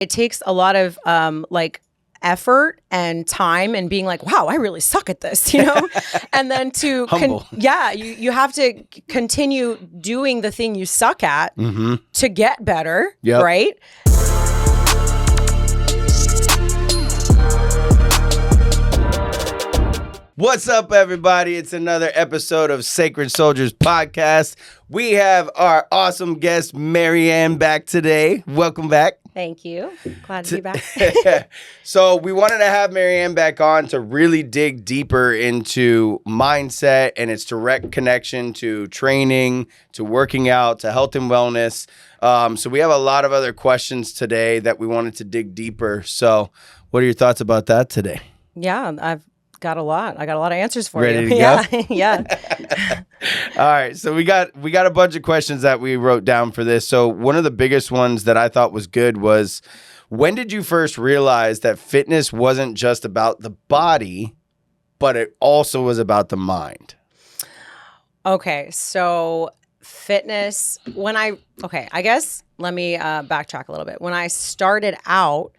It takes a lot of like effort and time and being like, wow, I really suck at this, and then to you have to continue doing the thing you suck at to get better, right? What's up, everybody? It's another episode of Sacred Soldiers Podcast. We have our awesome guest, Maryann, back today. Welcome back. Thank you. Glad to be back. So we wanted to have Maryann back on to really dig deeper into mindset and its direct connection to training, to working out, to health and wellness. So we have a lot of other questions today that we wanted to dig deeper. So what are your thoughts about that today? Yeah, I've got a lot. I got a lot of answers for you. Ready to go? Yeah. All right. So we got a bunch of questions that we wrote down for this. So one of the biggest ones that I thought was good was, when did you first realize that fitness wasn't just about the body, but it also was about the mind? Okay. So fitness, I guess let me backtrack a little bit. When I started out,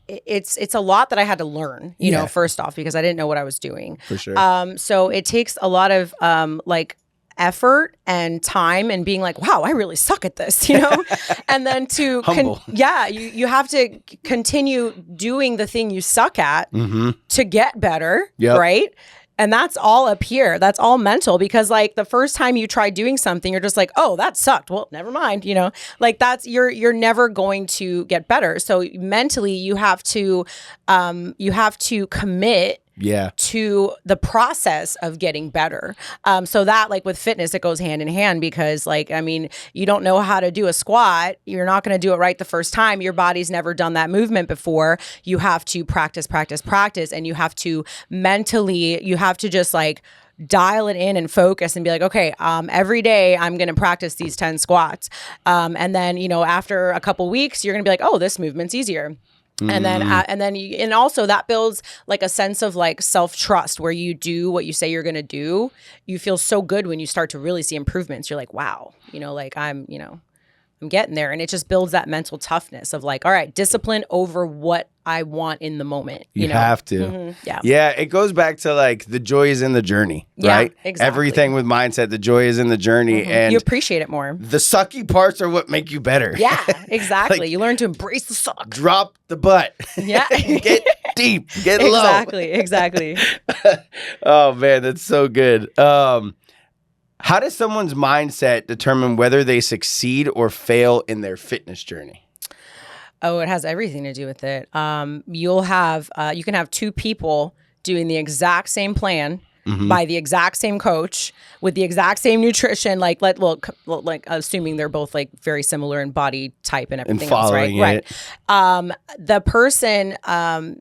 it's a lot that I had to learn, you know, first off, because I didn't know what I was doing. For sure. So it takes a lot of like effort and time and being like, wow, I really suck at this, and then to you have to continue doing the thing you suck at to get better, right? And that's all up here. That's all mental, because like the first time you try doing something, you're just like, oh, that sucked. Well, never mind. Like that's, you're never going to get better. So mentally you have to commit to the process of getting better. So that, like with fitness, it goes hand in hand, because like, I mean, you don't know how to do a squat. You're not going to do it right the first time. Your body's never done that movement before. You have to practice. And you have to just like dial it in and focus and be like, okay, every day I'm going to practice these 10 squats. And then, after a couple weeks, you're going to be like, oh, this movement's easier. And also that builds like a sense of like self-trust, where you do what you say you're going to do. You feel so good when you start to really see improvements. You're like, wow, like I'm getting there. And it just builds that mental toughness of like, all right, discipline over what I want in the moment. You know? Have to. Mm-hmm. Yeah. Yeah. It goes back to like the joy is in the journey, right? Exactly. Everything with mindset, the joy is in the journey. And you appreciate it more. The sucky parts are what make you better. Yeah, exactly. Like, you learn to embrace the suck. Drop the butt. Yeah. Get deep. Get low. Exactly. Oh man, that's so good. How does someone's mindset determine whether they succeed or fail in their fitness journey? Oh, it has everything to do with it. You can have two people doing the exact same plan by the exact same coach with the exact same nutrition, like assuming they're both like very similar in body type and everything else, right? Right. The person,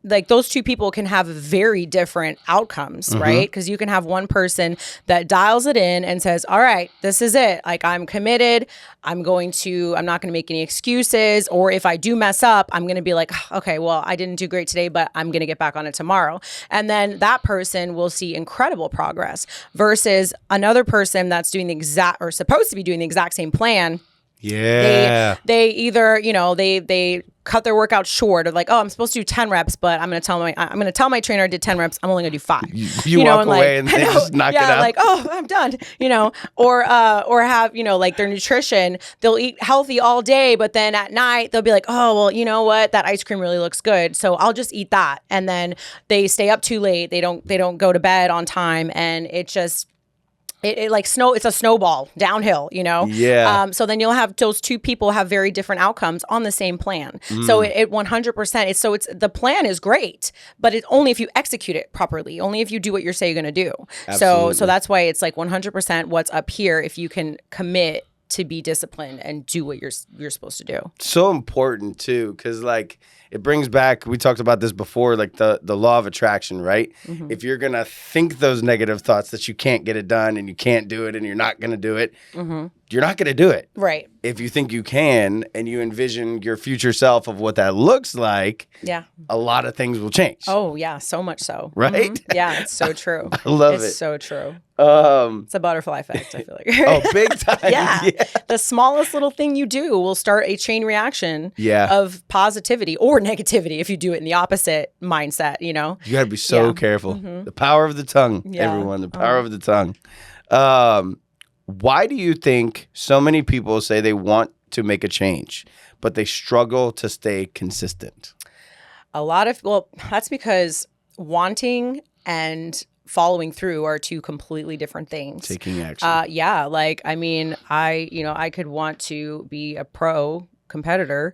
like those two people can have very different outcomes, right? Because you can have one person that dials it in and says, all right, this is it. Like I'm committed. I'm not going to make any excuses. Or if I do mess up, I'm going to be like, okay, well, I didn't do great today, but I'm going to get back on it tomorrow. And then that person will see incredible progress versus another person that's doing supposed to be doing the exact same plan. Yeah. They either, they cut their workout short, or like, oh, I'm supposed to do 10 reps, but I'm going to tell my trainer I did 10 reps. I'm only going to do 5. You walk away and they just knock it out. Like, oh, I'm done, or have, like their nutrition, they'll eat healthy all day, but then at night they'll be like, oh, well, you know what? That ice cream really looks good. So I'll just eat that. And then they stay up too late. They don't go to bed on time. And it just, it's a snowball downhill, Yeah. So then you'll have those two people have very different outcomes on the same plan. So it 100%. The plan is great, but it's only if you execute it properly, only if you do what you say you're going to do. Absolutely. So that's why it's like 100% what's up here. If you can commit to be disciplined and do what you're supposed to do. So important too, because like it brings back, we talked about this before, like the law of attraction, right? If you're going to think those negative thoughts that you can't get it done and you can't do it and you're not going to do it, you're not going to do it. Right. If you think you can and you envision your future self of what that looks like, a lot of things will change. Oh, yeah. So much so. Right? Yeah, it's so true. I love it. It's so true. It's a butterfly effect, I feel like. Oh, big time. Yeah. The smallest little thing you do will start a chain reaction of positivity or negativity if you do it in the opposite mindset, you know? You got to be so careful. The power of the tongue, everyone. The power of the tongue. Why do you think so many people say they want to make a change, but they struggle to stay consistent? That's because wanting and following through are two completely different things. Taking action. I could want to be a pro competitor.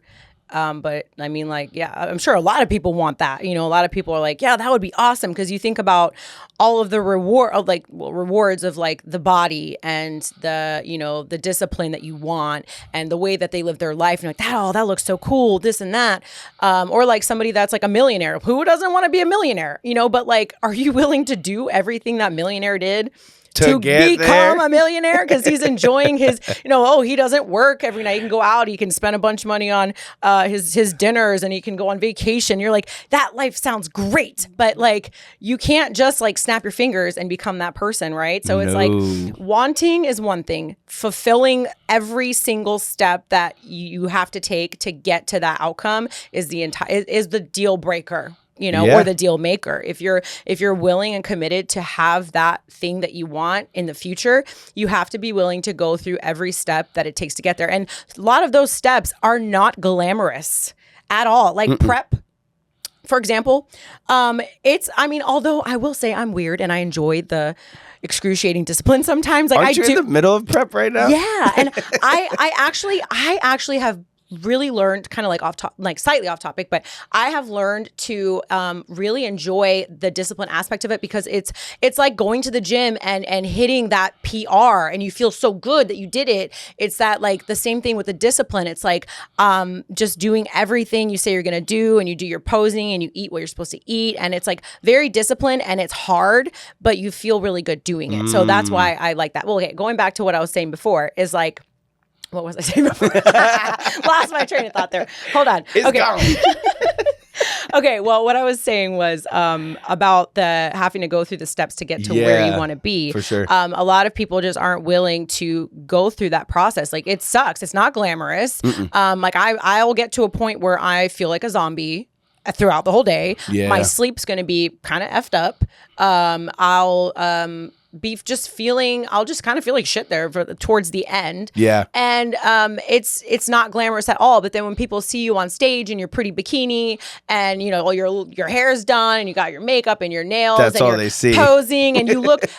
But I mean, I'm sure a lot of people want that. You know, a lot of people are like, yeah, that would be awesome. Because you think about all of the rewards of like the body and the discipline that you want and the way that they live their life. And like, that looks so cool, this and that. Or like somebody that's like a millionaire. Who doesn't want to be a millionaire? You know, but like, are you willing to do everything that millionaire did? To become a millionaire because he's enjoying his, he doesn't work every night. He can go out. He can spend a bunch of money on his dinners and he can go on vacation. You're like, that life sounds great. But like, you can't just like snap your fingers and become that person, right? So it's like wanting is one thing. Fulfilling every single step that you have to take to get to that outcome is the deal breaker. Or the deal maker. If you're willing and committed to have that thing that you want in the future, you have to be willing to go through every step that it takes to get there. And a lot of those steps are not glamorous at all. Like prep, for example, although I will say I'm weird and I enjoy the excruciating discipline sometimes. Like, Aren't you in the middle of prep right now? Yeah, and I actually have really learned, kind of like slightly off topic, but I have learned to really enjoy the discipline aspect of it because it's like going to the gym and hitting that PR and you feel so good that you did it. It's that like the same thing with the discipline. It's like just doing everything you say you're going to do and you do your posing and you eat what you're supposed to eat. And it's like very disciplined and it's hard, but you feel really good doing it. So that's why I like that. Well, okay, going back to what I was saying before is like, what was I saying before? Lost my train of thought there. Hold on. It's gone. Okay, well, what I was saying was about the having to go through the steps to get to where you want to be. For sure. A lot of people just aren't willing to go through that process. Like, it sucks. It's not glamorous. Like, I will get to a point where I feel like a zombie throughout the whole day. Yeah. My sleep's going to be kind of effed up. I'll just kind of feel like shit there towards the end. Yeah. And it's not glamorous at all. But then when people see you on stage in your pretty bikini and all your hair's done and you got your makeup and your nails, that's and all you're they see. Posing and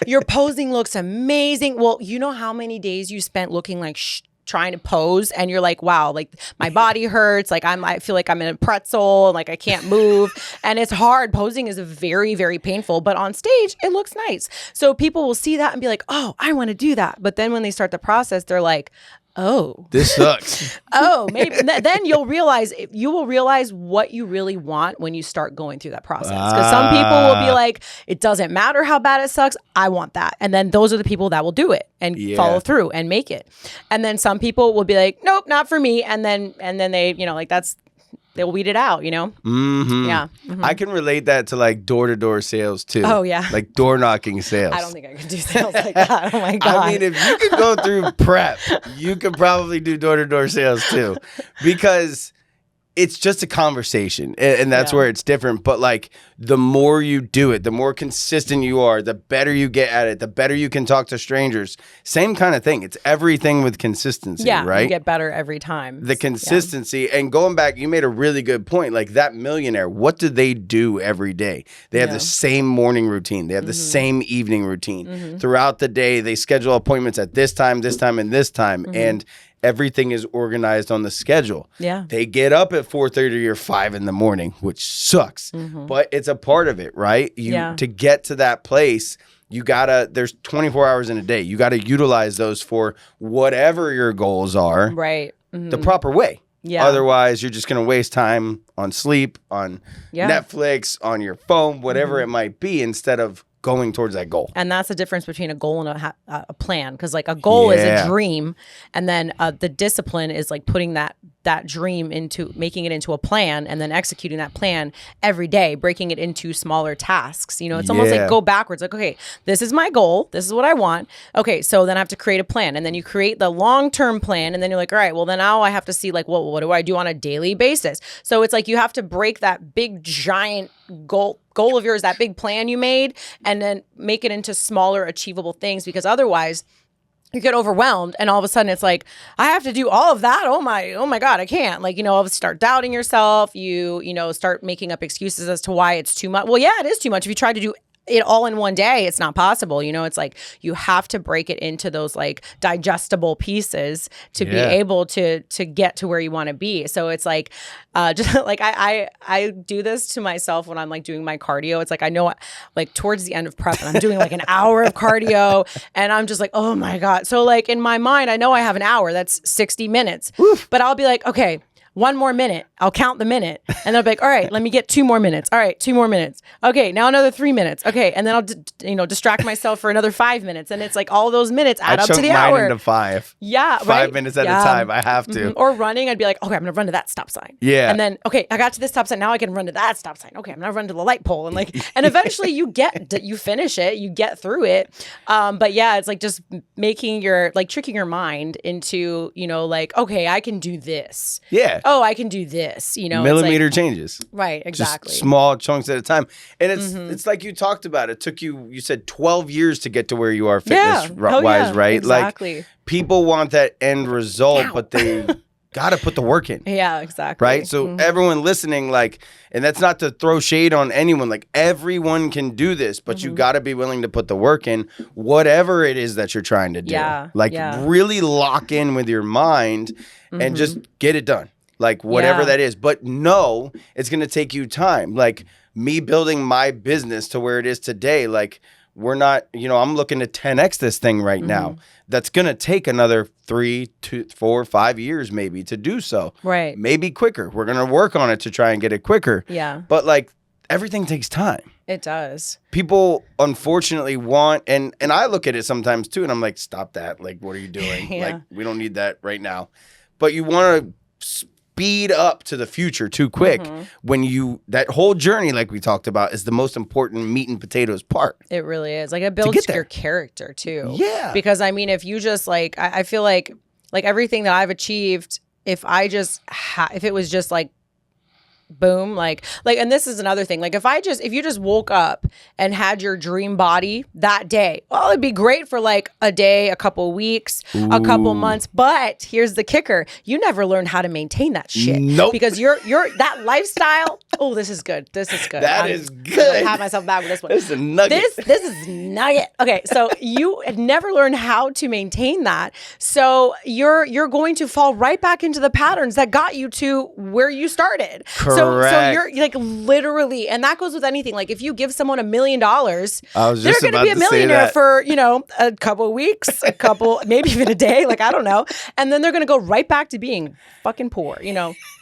your posing looks amazing. Well, you know how many days you spent looking like trying to pose and you're like, wow, like my body hurts, like I feel like I'm in a pretzel and like I can't move. And it's hard. Posing is very, very painful, but on stage it looks nice. So people will see that and be like, oh, I want to do that. But then when they start the process, they're like, oh, this sucks. Oh, maybe then you will realize what you really want when you start going through that process. Because some people will be like, it doesn't matter how bad it sucks, I want that. And then those are the people that will do it and follow through and make it. And then some people will be like, nope, not for me. And then they, they'll weed it out, Mm-hmm. Yeah. Mm-hmm. I can relate that to like door-to-door sales too. Oh, yeah. Like door knocking sales. I don't think I could do sales like that. Oh my God. I mean, if you could go through prep, you could probably do door-to-door sales too. Because it's just a conversation and that's where it's different. But like the more you do it, the more consistent you are, the better you get at it, the better you can talk to strangers. Same kind of thing. It's everything with consistency, right? You get better every time. The consistency. And going back, you made a really good point. Like that millionaire, what do they do every day? They have the same morning routine. They have the same evening routine. Throughout the day, they schedule appointments at this time, and this time. And everything is organized on the schedule. Yeah. They get up at 4:30 or 5 in the morning, which sucks. But it's a part of it, right? To get to that place, there's 24 hours in a day. You gotta utilize those for whatever your goals are. Right. The proper way. Yeah. Otherwise, you're just going to waste time on sleep, on Netflix, on your phone, whatever it might be, instead of going towards that goal. And that's the difference between a goal and a plan. Because like a goal is a dream, and then the discipline is like putting that dream into making it into a plan, and then executing that plan every day, breaking it into smaller tasks. It's almost like go backwards. Like, okay, this is my goal. This is what I want. Okay, so then I have to create a plan, and then you create the long-term plan, and then you're like, all right, well then now I have to see like, well, what do I do on a daily basis? So it's like you have to break that big giant goal of yours, that big plan you made, and then make it into smaller achievable things, because otherwise you get overwhelmed, and all of a sudden it's like, I have to do all of that. Oh my God, I can't. Like, start doubting yourself. You start making up excuses as to why it's too much. Well, yeah, it is too much. If you try to do it all in one day, it's not possible. It's like you have to break it into those like digestible pieces to be able to get to where you want to be. So it's like just like I do this to myself when I'm like doing my cardio. It's like I know like towards the end of prep and I'm doing like an hour of cardio, and I'm just like, oh my God. So like in my mind, I know I have an hour, that's 60 minutes. Oof. But I'll be like, okay, 1 more minute. I'll count the minute, and they'll be like, all right, let me get 2 more minutes. All right, 2 more minutes. Okay, now another 3 minutes. Okay, and then I'll distract myself for another 5 minutes, and it's like all those minutes add up to the hour. I chunk mine into 5. Yeah, 5 minutes at a time. I have to. Mm-hmm. Or running, I'd be like, okay, I'm gonna run to that stop sign. Yeah. And then, okay, I got to this stop sign. Now I can run to that stop sign. Okay, I'm gonna run to the light pole, and like, and eventually you finish it, you get through it. But yeah, it's like just making tricking your mind into, like, okay, I can do this. Yeah. Oh, I can do this. Millimeter changes. Right, exactly. Just small chunks at a time. And it's like you talked about. It took you said 12 years to get to where you are fitness wise, right? Exactly. Like people want that end result, but they got to put the work in. Yeah, exactly. Right? So everyone listening, like, and that's not to throw shade on anyone. Like, everyone can do this, but you got to be willing to put the work in, whatever it is that you're trying to do. Yeah. Like, really lock in with your mind and just get it done. Like, whatever that is. But no, it's going to take you time. Like, me building my business to where it is today, like, we're not, I'm looking to 10x this thing right now. That's going to take another 3, 2, 4, 5 years maybe to do so. Right. Maybe quicker. We're going to work on it to try and get it quicker. Yeah. But, like, everything takes time. It does. People unfortunately want, and I look at it sometimes too, and I'm like, stop that. Like, what are you doing? Like, we don't need that right now. But you want to speed up to the future too quick when that whole journey, like we talked about, is the most important meat and potatoes part. It really is. Like, it builds your character too. Yeah. Because I mean, if you just like, I feel like everything that I've achieved, if it was just like, boom, like, and this is another thing. Like, if you just woke up and had your dream body that day, well, it'd be great for like a day, a couple weeks, a couple months. But here's the kicker: you never learn how to maintain that shit. Nope. Because you're that lifestyle. Oh, this is good. This is good. That is good. Pat myself back with this one. This is a nugget. This is nugget. Okay, so you had never learned how to maintain that, so you're going to fall right back into the patterns that got you to where you started. Correct. So you're like literally, and that goes with anything. Like, if you give someone $1 million, they're going to be a millionaire for a couple of weeks, maybe even a day. Like, I don't know, and then they're going to go right back to being fucking poor.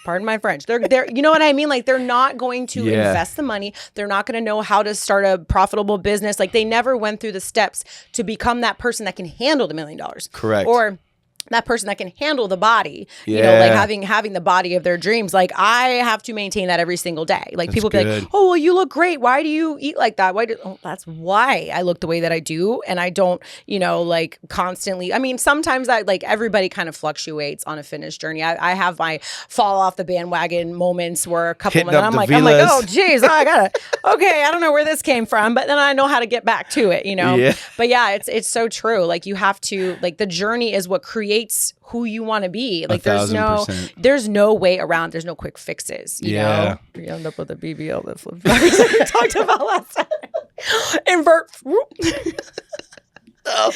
Pardon my French. They're you know what I mean? Like, they're not going to invest the money. They're not going to know how to start a profitable business. Like, they never went through the steps to become that person that can handle the $1 million. Correct. Or that person that can handle the body, like having the body of their dreams. Like, I have to maintain that every single day. Like, people be like, oh, well, you look great. Why do you eat like that? That's why I look the way that I do. And I don't, like, constantly. I mean, sometimes everybody kind of fluctuates on a fitness journey. I have my fall off the bandwagon moments where a couple of I'm like, oh, geez, I don't know where this came from, but then I know how to get back to it, Yeah. But yeah, it's so true. Like, you have to, like, the journey is what creates who you want to be. Like, there's no way around. There's no quick fixes. You know, you end up with a BBL that flips back, like we talked about last time. Invert. Oh,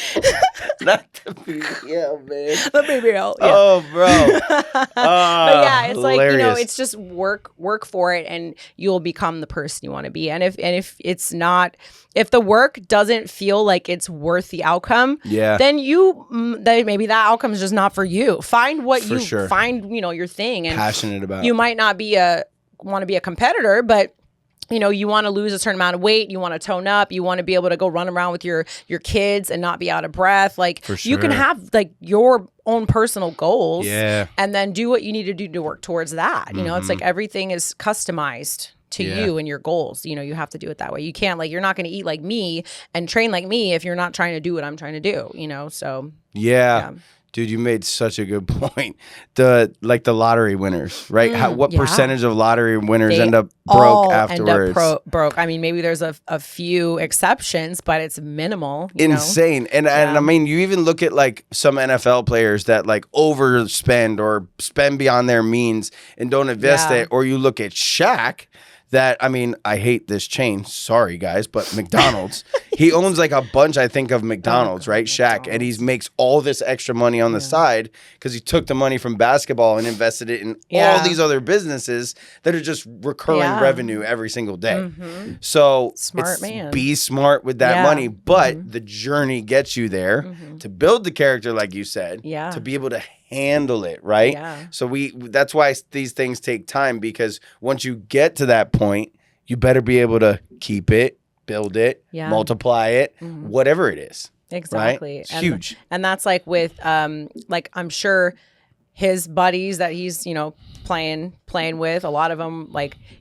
not the BBL, man. The BBL. Yeah. Oh, bro. But yeah, it's hilarious. like, it's just work for it, and you'll become the person you want to be. And if it's not, if the work doesn't feel like it's worth the outcome, then maybe that outcome is just not for you. Find what find, your thing, and passionate about. You might not want to be a competitor, but you want to lose a certain amount of weight, you want to tone up, you want to be able to go run around with your kids and not be out of breath. Like you can have like your own personal goals and then do what you need to do to work towards that. It's like everything is customized to you and your goals. You have to do it that way. You can't you're not going to eat like me and train like me if you're not trying to do what I'm trying to do, so. Yeah. Dude, you made such a good point. The lottery winners, right? What percentage of lottery winners end up broke afterwards? Broke. I mean, maybe there's a few exceptions, but it's minimal. Insane. And I mean, you even look at some NFL players that overspend or spend beyond their means and don't invest it. Or you look at Shaq. That, I mean, I hate this chain. Sorry, guys, but McDonald's. He owns a bunch, I think, of McDonald's, right? Shaq. And he makes all this extra money on the side because he took the money from basketball and invested it in all these other businesses that are just recurring revenue every single day. So smart man. Be smart with that money. But the journey gets you there to build the character, like you said, to be able to handle it, right? So that's why these things take time, because once you get to that point, you better be able to keep it, build it, multiply it, whatever it is. Exactly. Right? It's huge. And that's with I'm sure his buddies that he's, playing with, a lot of them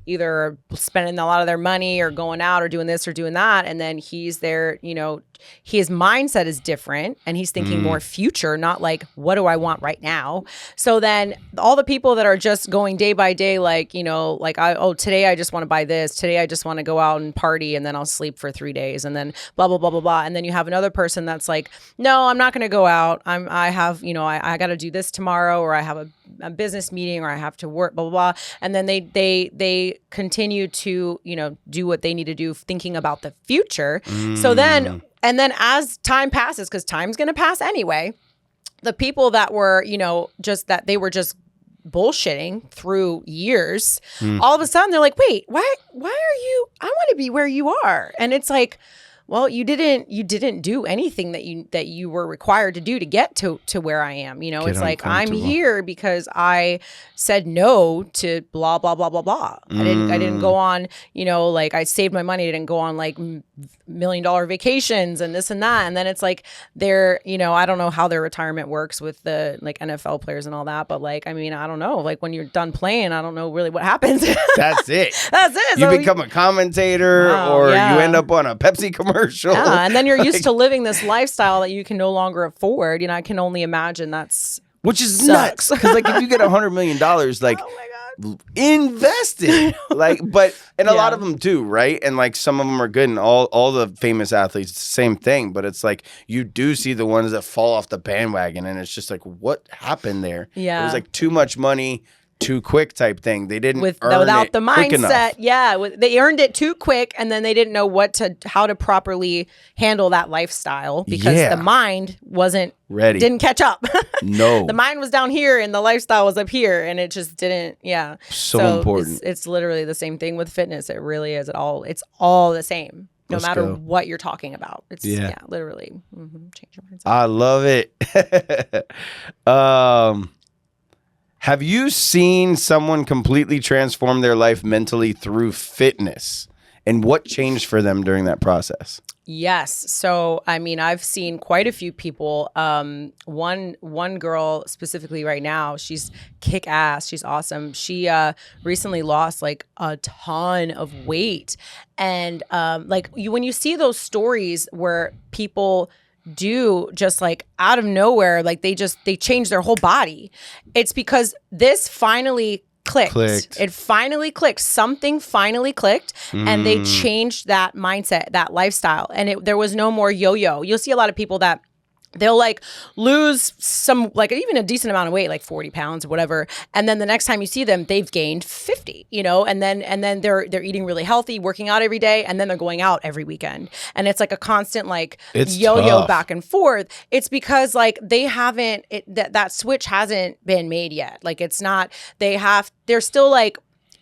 either spending a lot of their money or going out or doing this or doing that. And then he's there, his mindset is different and he's thinking more future, not what do I want right now? So then all the people that are just going day by day, today I just want to buy this. Today I just want to go out and party and then I'll sleep for 3 days and then blah, blah, blah, blah, blah. And then you have another person that's no, I'm not going to go out. I got to do this tomorrow, or I have a business meeting, or I have to work, blah, blah, blah. And then they continue to, do what they need to do, thinking about the future. So then, and then as time passes, because time's going to pass anyway, the people that were, just that they were just bullshitting through years, all of a sudden they're wait, why are you, I want to be where you are. And it's well, you didn't do anything that you were required to do to get to where I am. It's I'm here because I said no to blah blah blah blah blah. I didn't go on, I saved my money. I didn't go on $1 million vacations and this and that. And then it's they're, I don't know how their retirement works with the NFL players and all that, but I mean, I don't know. When you're done playing, I don't know really what happens. That's it. That's it. You become a commentator, or you end up on a Pepsi commercial. Yeah, and then you're used to living this lifestyle that you can no longer afford. I can only imagine which is nuts. Because if you get $100 million, oh my God, invest it. A lot of them do, right? And some of them are good, and all the famous athletes, it's the same thing. But it's you do see the ones that fall off the bandwagon, and it's just what happened there? Yeah, it was too much money. Too quick type thing. They didn't without the mindset. Yeah, they earned it too quick, and then they didn't know how to properly handle that lifestyle because the mind wasn't ready. Didn't catch up. No, the mind was down here and the lifestyle was up here, and it just didn't. Yeah, so important. It's literally the same thing with fitness. It really is. It's all the same. No matter what you're talking about. It's literally change your mindset. I love it. Have you seen someone completely transform their life mentally through fitness? And what changed for them during that process? Yes. So, I mean, I've seen quite a few people. One girl specifically right now, she's kick ass. She's awesome. She recently lost a ton of weight. And when you see those stories where people do just out of nowhere, they change their whole body, it's because this finally clicked. It finally clicked. Something finally clicked, and they changed that mindset, that lifestyle, and there was no more yo-yo. You'll see a lot of people that they'll lose some even a decent amount of weight, 40 pounds or whatever, and then the next time you see them they've gained 50, and then they're eating really healthy, working out every day, and then they're going out every weekend, and it's a constant yo-yo tough. Back and forth. It's because they haven't that switch hasn't been made yet. It's not, they're still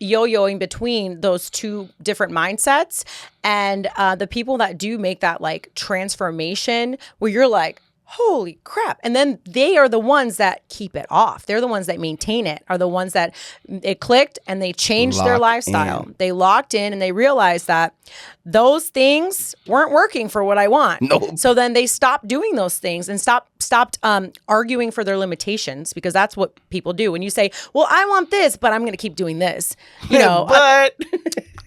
yo-yoing between those two different mindsets. And the people that do make that transformation where you're holy crap. And then they are the ones that keep it off. They're the ones that maintain it, are the ones that it clicked and they changed their lifestyle. They locked in and they realized that those things weren't working for what I want. Nope. So then they stopped doing those things and stopped arguing for their limitations, because that's what people do. When you say, well, I want this, but I'm going to keep doing this, you know, but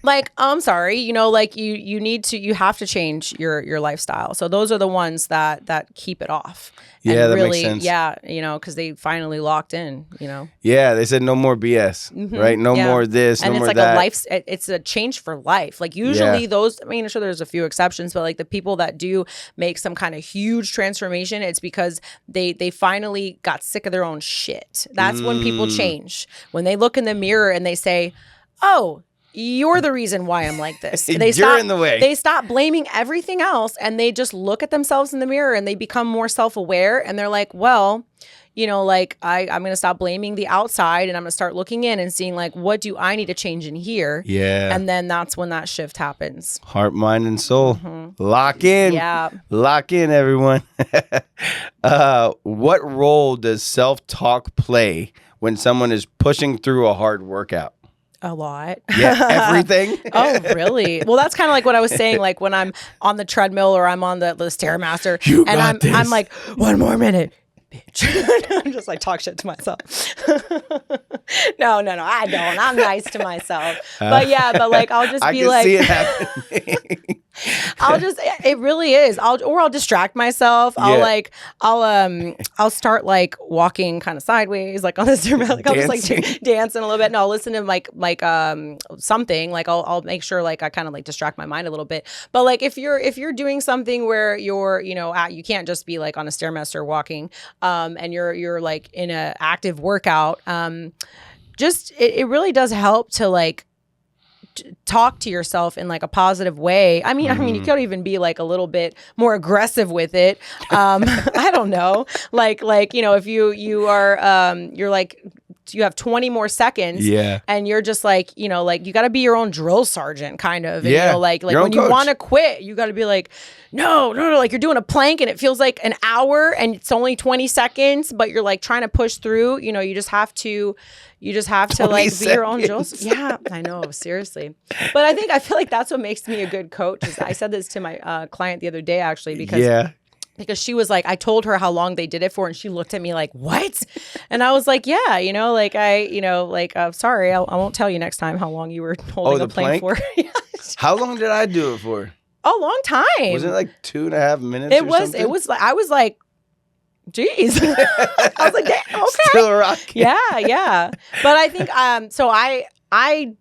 like, I'm sorry, you know, like you have to change your lifestyle. So those are the ones that keep it off. Yeah, and that really, makes sense. Yeah, you know, because they finally locked in, you know. Yeah, they said no more BS, right? No more this, and no more it's like that. it's a change for life. Like usually those, I mean, I'm sure there's a few exceptions, but like the people that do make some kind of huge transformation, it's because they finally got sick of their own shit. That's when people change. When they look in the mirror and they say, oh, you're the reason why I'm like this. You're in the way. They stop blaming everything else and they just look at themselves in the mirror and they become more self-aware, and they're like, well, you know, like I'm going to stop blaming the outside and I'm going to start looking in and seeing like, what do I need to change in here? Yeah. And then that's when that shift happens. Heart, mind, and soul. Lock in. Yeah. Lock in, everyone. What role does self-talk play when someone is pushing through a hard workout? A lot. Yeah, everything. Oh, really? Well, that's kind of like what I was saying. Like when I'm on the treadmill or I'm on the Stairmaster, and I'm like, 1 more minute, bitch. I'm just like talk shit to myself. No, I don't. I'm nice to myself. But yeah, but like I'll just be like, I can see it happening. it really is. I'll distract myself. I'll start like walking kind of sideways, like on the stairmaster. Like I'll just like dancing a little bit. And I'll listen to like something. Like I'll make sure like I kind of like distract my mind a little bit. But like if you're doing something where you're, you know, you can't just be like on a stairmaster walking, and you're like in a active workout. Just it really does help to like talk to yourself in like a positive way. I mean, you could even be like a little bit more aggressive with it. I don't know. Like, you know, if you are, you're like, you have 20 more seconds, and you're just like, you know, like you got to be your own drill sergeant kind of, and, you know, like when you want to quit, you got to be like, no, like you're doing a plank and it feels like an hour and it's only 20 seconds, but you're like trying to push through, you know, you just have to like be your own drill. Yeah, I know, seriously. But I feel like that's what makes me a good coach. Is I said this to my client the other day, actually, because she was like, I told her how long they did it for, and she looked at me like, what? And I was like, yeah, you know, like sorry, I won't tell you next time how long you were holding a plank for. How long did I do it for? A long time. Was it like 2.5 minutes? It was like, I was like, geez. I was like, damn, okay. Still rocking. Yeah. But I think, so I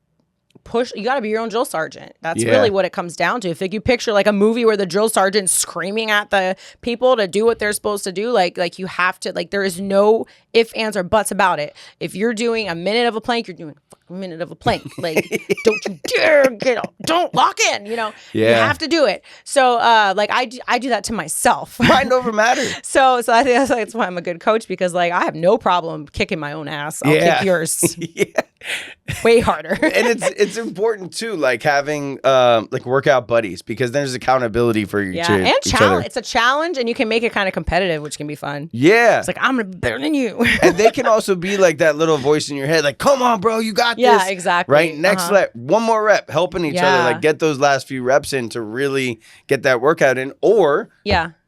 push, you got to be your own drill sergeant. That's really what it comes down to. If you picture like a movie where the drill sergeant's screaming at the people to do what they're supposed to do, like you have to, like, there is no ifs, ands, or buts about it. If you're doing a minute of a plank, you're doing a minute of a plank. Like, don't you dare don't lock in, you know. You have to do it. So like I do that to myself. Mind over matter. So I think that's why I'm a good coach, because like I have no problem kicking my own ass. I'll kick yours way harder. And it's important too, like having like workout buddies, because there's accountability for you. Yeah, and challenge. It's a challenge, and you can make it kind of competitive, which can be fun. Yeah, it's like, I'm gonna be better than you. And they can also be like that little voice in your head, like, come on, bro, you got this. Yeah, exactly. Right, next rep, one more rep, helping each other, like get those last few reps in to really get that workout in, or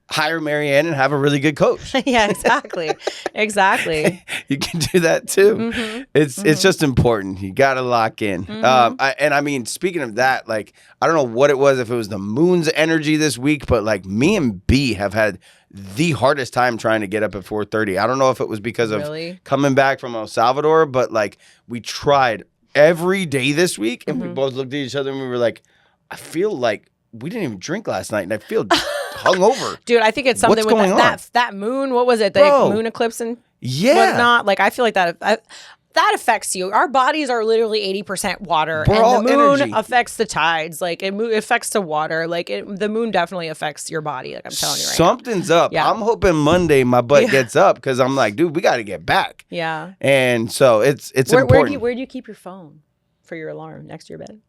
hire Maryann and have a really good coach. Yeah, exactly. You can do that too. It's just important. You got to lock in. I mean, speaking of that, like, I don't know what it was, if it was the moon's energy this week, but like me and B have had the hardest time trying to get up at 4:30. I don't know if it was because of coming back from El Salvador, but like we tried every day this week, and we both looked at each other and we were like, I feel like we didn't even drink last night, and I feel hungover. Dude, I think it's something with that moon. What was it? The moon eclipse and whatnot. Like, I feel like that affects you. Our bodies are literally 80% water, and the moon affects the tides. Like, it affects the water. Like, the moon definitely affects your body. Like, I'm telling you right now. Something's up. Yeah. I'm hoping Monday my butt gets up, because I'm like, dude, we got to get back. Yeah. And so it's important. Where do you keep your phone for your alarm? Next to your bed?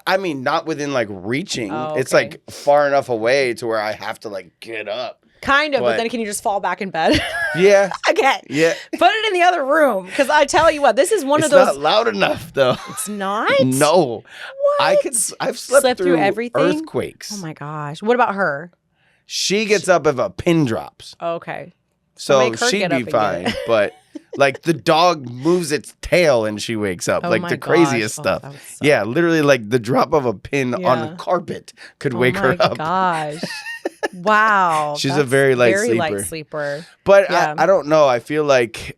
I mean, not within like reaching. Oh, okay. It's like far enough away to where I have to like get up. Kind of, but then can you just fall back in bed? Yeah. Okay. Yeah. Put it in the other room. Because I tell you what, this is one It's of those. not loud enough, though. It's not? No. What? I've slept through everything? earthquakes. Oh my gosh. What about her? She gets up if a pin drops. Okay. So make her she'd get be up and fine. get it. But like the dog moves its tail and she wakes up. Oh like my the craziest gosh. stuff. That would suck. Yeah, literally like the drop of a pin on Yeah. a carpet could wake her Oh up. my gosh. Wow. She's a That's very light very sleeper. light sleeper. But Yeah. I don't know. I feel like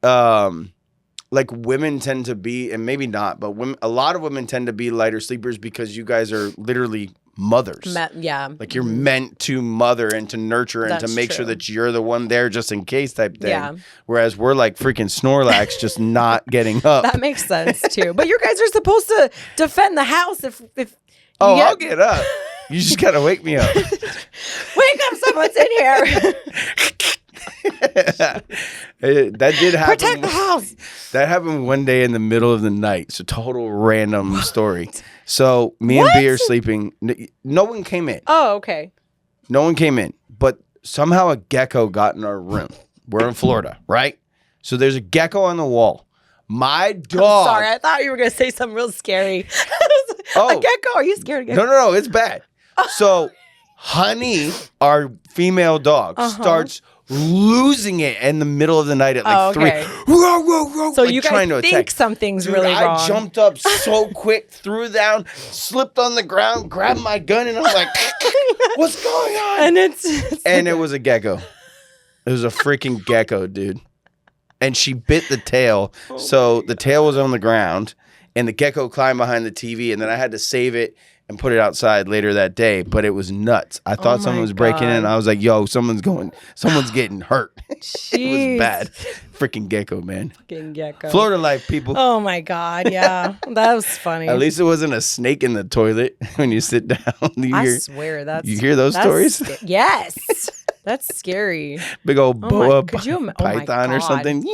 women tend to be, and maybe not, but a lot of women tend to be lighter sleepers because you guys are literally mothers. Yeah. Like you're meant to mother and to nurture and to That's make sure true. that you're the one there just in case type thing. Yeah. Whereas we're like freaking Snorlax just not getting up. That makes sense too. But you guys are supposed to defend the house if Oh, I'll get up. You just gotta wake me up. Wake up, someone's in here. That did happen. Protect the house. That happened one day in the middle of the night. It's a total random story. So me and B are sleeping. No one came in. Oh, okay. No one came in. But somehow a gecko got in our room. We're in Florida, right? So there's a gecko on the wall. My dog. Sorry, I thought you were gonna say something real scary. Oh. A gecko? Are you scared of geckos? No, it's bad. So Honey, our female dog, starts losing it in the middle of the night at like 3. Whoa, whoa, whoa. So like you trying guys to think attack. something's Dude, really wrong. I jumped up so quick, threw down, slipped on the ground, grabbed my gun, and I'm like, what's going on? And it was a gecko. It was a freaking gecko, dude. And she bit the tail. So the tail was on the ground, and the gecko climbed behind the TV, and then I had to save it and put it outside later that day. But it was nuts. I thought someone was breaking in. I was like, yo, someone's getting hurt. It was bad. Freaking gecko, man. Fucking gecko. Florida life, people. Oh my God, yeah. That was funny. At least it wasn't a snake in the toilet when you sit down. I swear that's... You hear those stories? Yes. That's scary. Big old boa python python or something.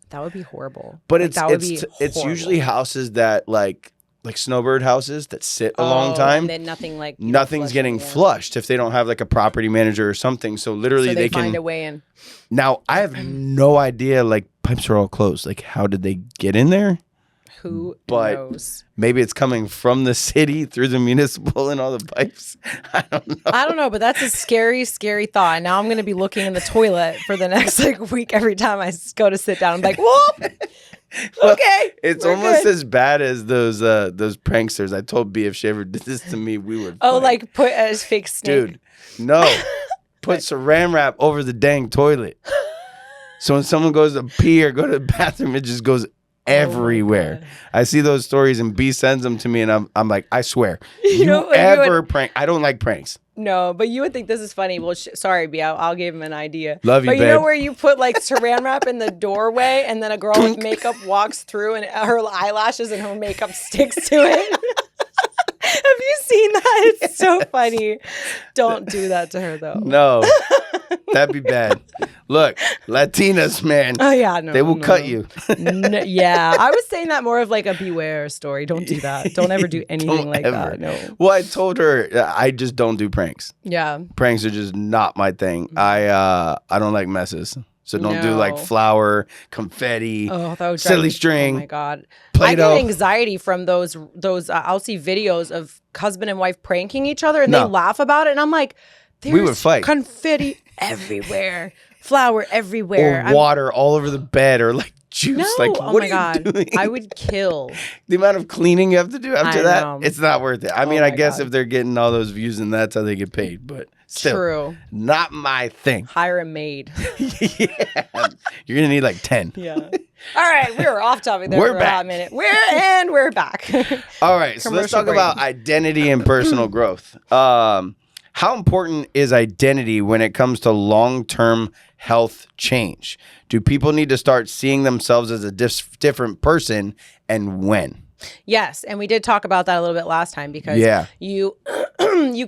That would be horrible. But like, it's usually houses that like snowbird houses that sit a long time. And then nothing like nothing's getting flushed if they don't have like a property manager or something. So literally they can find a way in. Now I have no idea. Like pipes are all closed. Like how did they get in there? Who knows? Maybe it's coming from the city through the municipal and all the pipes. I don't know. But that's a scary, scary thought. Now I'm going to be looking in the toilet for the next week every time I go to sit down. I'm like, whoop. Okay. It's almost as bad as those pranksters. I told B if she ever did this to me, we would fight. Like put a fake snake. Dude, no. Put saran wrap over the dang toilet. So when someone goes to pee or go to the bathroom, it just goes everywhere. I see those stories and B sends them to me and I'm like, I swear, prank. I don't like pranks. No, but you would think this is funny. Well, sorry, B. I'll give him an idea. Love you, but you babe. know where you put like saran wrap in the doorway and then a girl with makeup walks through and her eyelashes and her makeup sticks to it? Have you seen that? It's so funny. Don't do that to her though. No, that'd be bad. Look, Latinas, man. Oh yeah, no, they will cut you. Yeah, I was saying that more of like a beware story. Don't do that. Don't ever do anything like that. No. Well, I told her I just don't do pranks. Yeah, pranks are just not my thing. I don't like messes. So don't do like flour, confetti, silly string. Oh my God. Play-Doh. I get anxiety from those I'll see videos of husband and wife pranking each other and they laugh about it. And I'm like, we would fight. Confetti everywhere, flour everywhere. Or water all over the bed or like juice. No. Like, oh what my are you God. doing? I would kill. The amount of cleaning you have to do after that, know. it's not worth it. I mean, I guess if they're getting all those views and that's how they get paid, but still, true. Not my thing. Hire a maid. Yeah. You're going to need like 10. Yeah. All right. We were off topic there for a hot minute. We're back. All right. So let's talk about identity and personal growth. How important is identity when it comes to long-term health change? Do people need to start seeing themselves as a different person, and when? Yes, and we did talk about that a little bit last time because you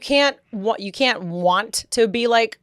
can't want to be like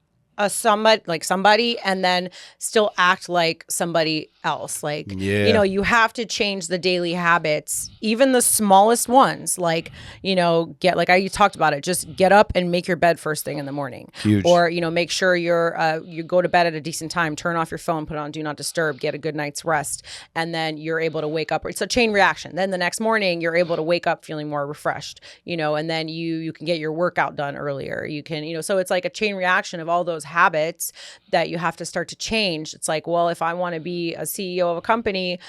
somebody and then still act like somebody else. Like, you know, you have to change the daily habits, even the smallest ones. Like, you know, you talked about it, just get up and make your bed first thing in the morning. Huge. Or, you know, make sure you go to bed at a decent time, turn off your phone, put on do not disturb, get a good night's rest. And then you're able to wake up. It's a chain reaction. Then the next morning you're able to wake up feeling more refreshed, you know, and then you can get your workout done earlier. You can, you know, so it's like a chain reaction of all those habits that you have to start to change. It's like, well, if I want to be a CEO of a company,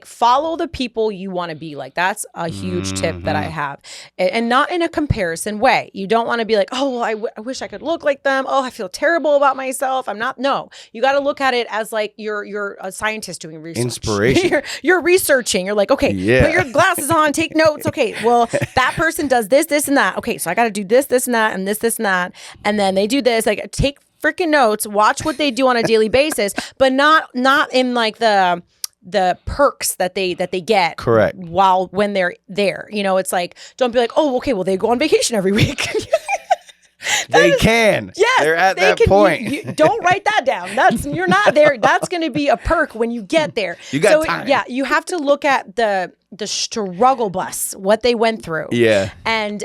follow the people you want to be like. That's a huge tip that I have, and not in a comparison way. You don't want to be like, oh, well, I wish I could look like them. Oh, I feel terrible about myself. I'm not. No, you got to look at it as like you're a scientist doing research. Inspiration. you're researching. You're like, okay, put your glasses on, take notes. Okay, well, that person does this, and that. Okay, so I got to do this, and that, and this, and that. And then they do this. Like, take freaking notes, watch what they do on a daily basis, but not in like the perks that they get. Correct. When they're there. You know, it's like, don't be like, oh, okay, well, they go on vacation every week. Yes, they're at that point. You don't write that down. You're not there. That's going to be a perk when you get there. You got time. Yeah, you have to look at the struggle bus, what they went through. Yeah, and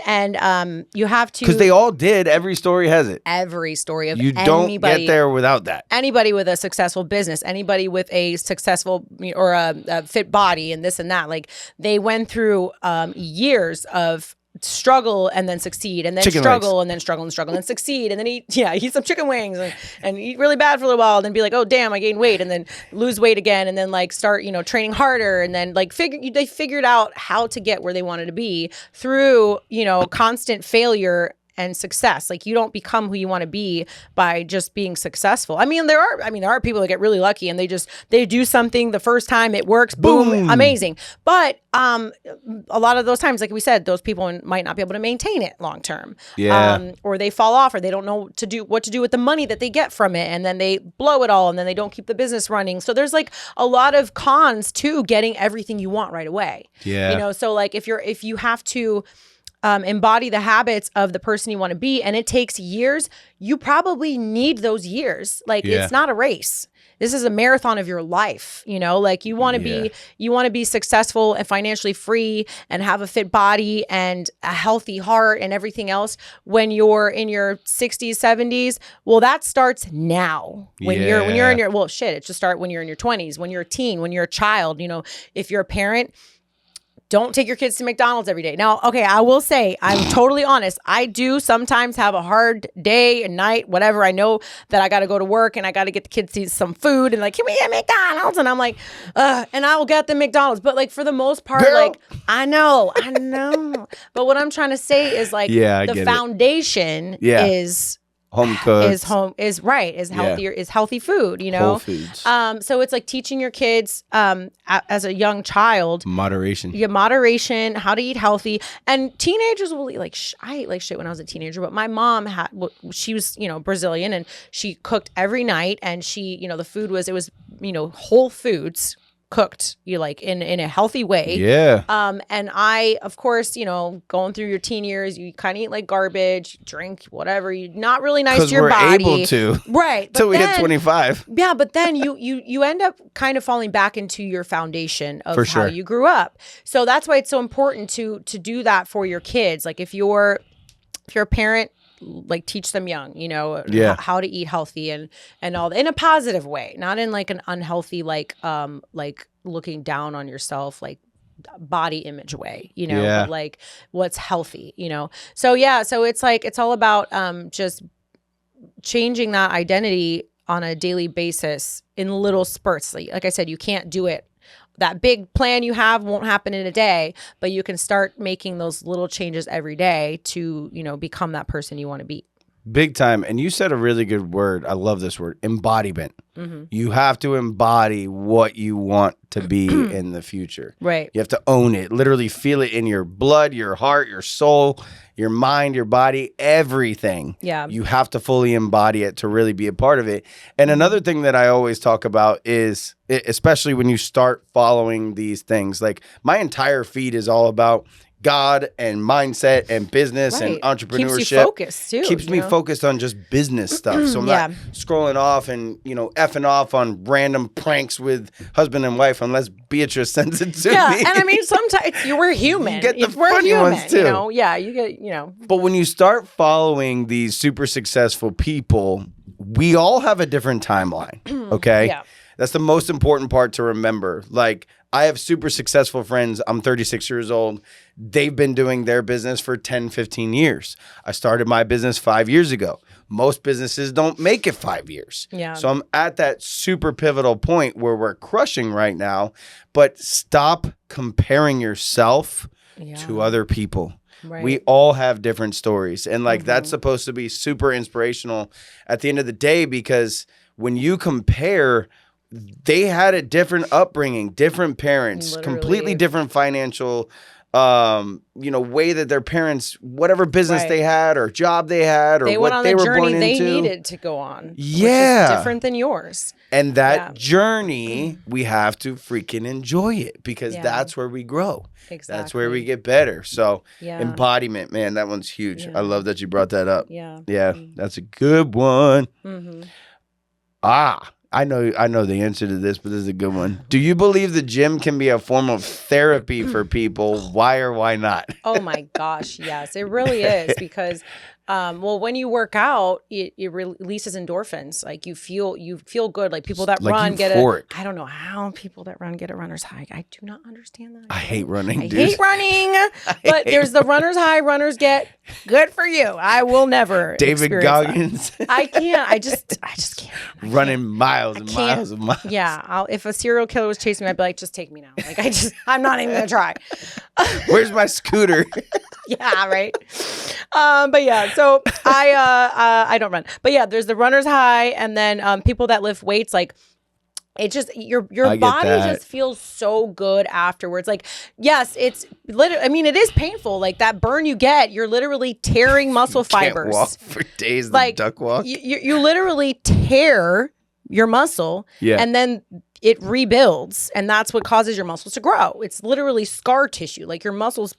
you have to, because they all did. Every story has it. Every story of anybody. You don't get there without that. Anybody with a successful business, anybody with a successful or a fit body, and this and that. Like, they went through years of struggle and then succeed, and then struggle and then struggle and struggle and then succeed, and then eat some chicken wings and eat really bad for a little while, and then be like, oh damn, I gained weight, and then lose weight again, and then like start, you know, training harder, and then like they figured out how to get where they wanted to be through, you know, constant failure and success. Like, you don't become who you want to be by just being successful. I mean, there are people that get really lucky and they do something the first time, it works, boom, amazing. But a lot of those times, like we said, those people might not be able to maintain it long term. Yeah. Or they fall off, or they don't know what to do with the money that they get from it, and then they blow it all, and then they don't keep the business running. So there's like a lot of cons to getting everything you want right away. Yeah. You know, so like if you have to embody the habits of the person you want to be, and it takes years, you probably need those years. Like, it's not a race. This is a marathon of your life. You know, like, you want to be successful and financially free and have a fit body and a healthy heart and everything else when you're in your 60s, 70s. Well, that starts now. When you're in your, well, shit, it should start when you're in your 20s, when you're a teen, when you're a child. You know, if you're a parent, don't take your kids to McDonald's every day. Now, okay, I will say, I'm totally honest. I do sometimes have a hard day and night, whatever. I know that I got to go to work and I got to get the kids to eat some food, and like, can we get McDonald's? And I'm like, and I will get them McDonald's. But like, for the most part, girl, like, I know. But what I'm trying to say is like, the foundation is home cooked, is healthier, is healthy food, you know. Whole foods. So it's like teaching your kids as a young child moderation, how to eat healthy. And teenagers will eat like I ate like shit when I was a teenager, but my mom she was, you know, Brazilian, and she cooked every night, and she, you know, the food was whole foods cooked, you like in a healthy way. Yeah. And I, of course, you know, going through your teen years, you kind of eat like garbage, drink whatever. You're not really nice to your body. Because we're able to. Right. Until we hit 25. Yeah, but then you end up kind of falling back into your foundation of how you grew up. So that's why it's so important to do that for your kids. Like, if you're a parent, like, teach them young, you know, how to eat healthy and all that, in a positive way, not in like an unhealthy, like looking down on yourself, like body image way, you know, but like what's healthy, you know? So it's like, it's all about just changing that identity on a daily basis in little spurts. Like I said, you can't do it. That big plan you have won't happen in a day, but you can start making those little changes every day to, you know, become that person you want to be. Big time. And you said a really good word. I love this word, embodiment. Mm-hmm. You have to embody what you want to be in the future. Right. You have to own it, literally feel it in your blood, your heart, your soul, your mind, your body, everything. Yeah. You have to fully embody it to really be a part of it. And another thing that I always talk about is, especially when you start following these things, like my entire feed is all about God and mindset and business and entrepreneurship. Keeps you focused too. Keeps me focused on just business stuff. So I'm not scrolling off and, effing off on random pranks with husband and wife unless Beatrice sends it to me. Yeah, and I mean, sometimes we're human. You get the we're funny human, ones too. Yeah, you get, But when you start following these super successful people, we all have a different timeline, okay? Yeah. That's the most important part to remember. Like, I have super successful friends. I'm 36 years old. They've been doing their business for 10, 15 years. I started my business 5 years ago. Most businesses don't make it 5 years. Yeah. So I'm at that super pivotal point where we're crushing right now. But stop comparing yourself to other people. Right. We all have different stories. And that's supposed to be super inspirational at the end of the day, because when you compare, they had a different upbringing, different parents, completely different financial, way that their parents, whatever business they had or job they had or what they were born into. They needed to go on. Yeah. Which is different than yours. And that journey, we have to freaking enjoy it, because that's where we grow. Exactly. That's where we get better. So embodiment, man, that one's huge. I love that you brought that up. Yeah. Yeah, that's a good one. I know the answer to this, but this is a good one. Do you believe the gym can be a form of therapy for people? Why or why not? Oh my gosh, yes, it really is, because when you work out, it releases endorphins. Like you feel good. Like people that run I don't know how people that run get a runner's high. I do not understand that. I hate running, I hate running, but there's the runner's high runners get. Good for you. I will never David Goggins. I can't. I just can't. Running miles and miles and miles. Yeah. If a serial killer was chasing me, I'd be like, just take me now. Like I'm not even gonna try. Where's my scooter? Yeah, right. But yeah, so I don't run. But yeah, there's the runner's high, and then people that lift weights, like it just your body just feels so good afterwards. Like, yes, it's literally, I mean, it is painful. Like that burn you get, you're literally tearing muscle fibers. Can't walk for days, like duck walk. You literally tear your muscle, and then it rebuilds, and that's what causes your muscles to grow. It's literally scar tissue. Like your muscles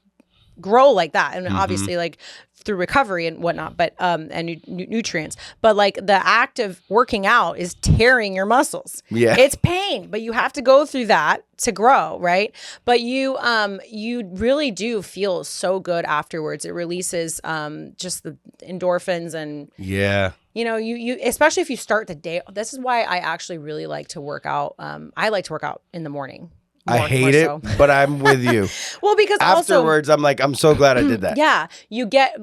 grow like that, and obviously like through recovery and whatnot, but and nutrients, but like the act of working out is tearing your muscles. It's pain, but you have to go through that to grow, right? But you really do feel so good afterwards. It releases just the endorphins, and you especially if you start the day. This is why I actually really like to work out. I like to work out in the morning. I hate it, but I'm with you. Well, because afterwards, I'm like, I'm so glad I did that. Yeah,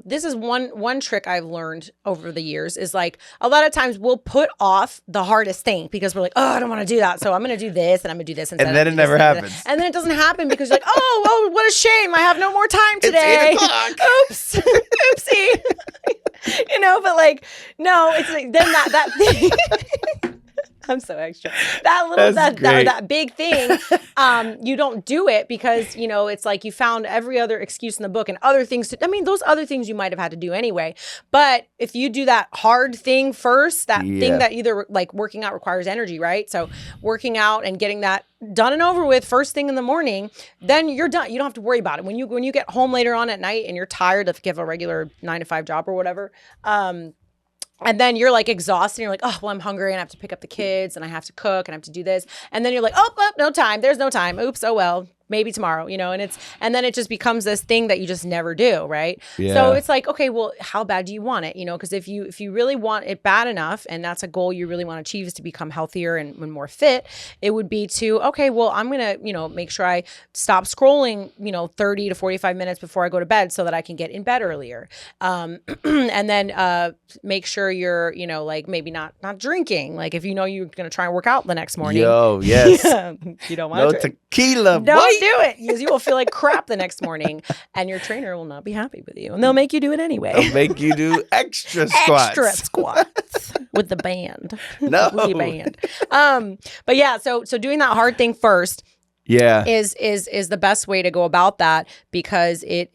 this is one trick I've learned over the years is like a lot of times we'll put off the hardest thing because we're like, oh, I don't want to do that, so I'm going to do this and I'm going to do this instead. And then it never happens. And then it doesn't happen because you're like, oh, well, what a shame, I have no more time today. It's 8 o'clock. Oops, oopsie. But like, no, it's like then that thing. I'm so extra. That big thing, you don't do it because, it's like you found every other excuse in the book and other things. Those other things you might have had to do anyway. But if you do that hard thing first, that thing that either like working out requires energy, right? So working out and getting that done and over with first thing in the morning, then you're done. You don't have to worry about it. When you get home later on at night and you're tired if you have a regular 9-to-5 job or whatever, and then you're like exhausted. And you're like, oh, well, I'm hungry and I have to pick up the kids and I have to cook and I have to do this. And then you're like, oh, no time. There's no time. Oops. Oh, well, maybe tomorrow, and then it just becomes this thing that you just never do. Right. Yeah. So it's like, okay, well, how bad do you want it? Because if you really want it bad enough, and that's a goal you really want to achieve is to become healthier and more fit, it would be to, okay, well, I'm going to, make sure I stop scrolling, 30 to 45 minutes before I go to bed so that I can get in bed earlier. And then make sure you're, like maybe not drinking. Like if you're going to try and work out the next morning. Yo, yes. You don't want to tequila. Don't do it because you will feel like crap the next morning and your trainer will not be happy with you. And they'll make you do it anyway. They'll make you do extra squats. Extra squats with the band. No. With the band. But yeah, so doing that hard thing first is the best way to go about that, because it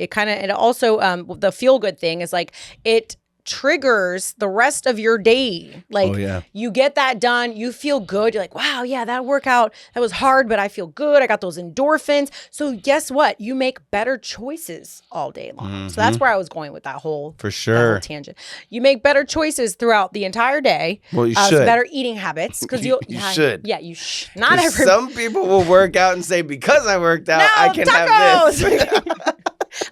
also the feel good thing is like it triggers the rest of your day. Like, Oh, yeah. you get that done, you feel good. You're like, wow, yeah, that workout, that was hard, but I feel good. I got those endorphins. So guess what? You make better choices all day long. So that's where I was going with that whole, For that sure. whole tangent. You make better choices throughout the entire day. Well, you So should. better eating habits. Because you should. Yeah, you should. Not 'Cause everybody. some people will work out and say, because I worked out, No, I can tacos! have this.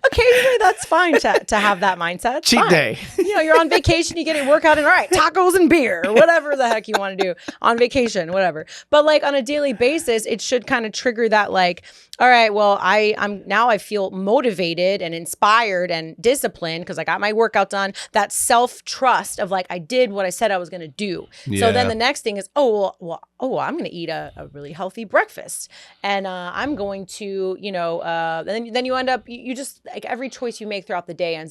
Occasionally, that's fine to have that mindset. It's Cheat fine. day. You know, you're on vacation, you get a workout, and all right, tacos and beer, or whatever the heck you want to do on vacation, whatever. But like on a daily basis, it should kind of trigger that, like, all right, well, I feel motivated and inspired and disciplined because I got my workout done. That self-trust of like, I did what I said I was going to do. So then Yeah. the next thing is, I'm going to eat a really healthy breakfast. And I'm going to, then you end up, you just, like, every choice you make throughout the day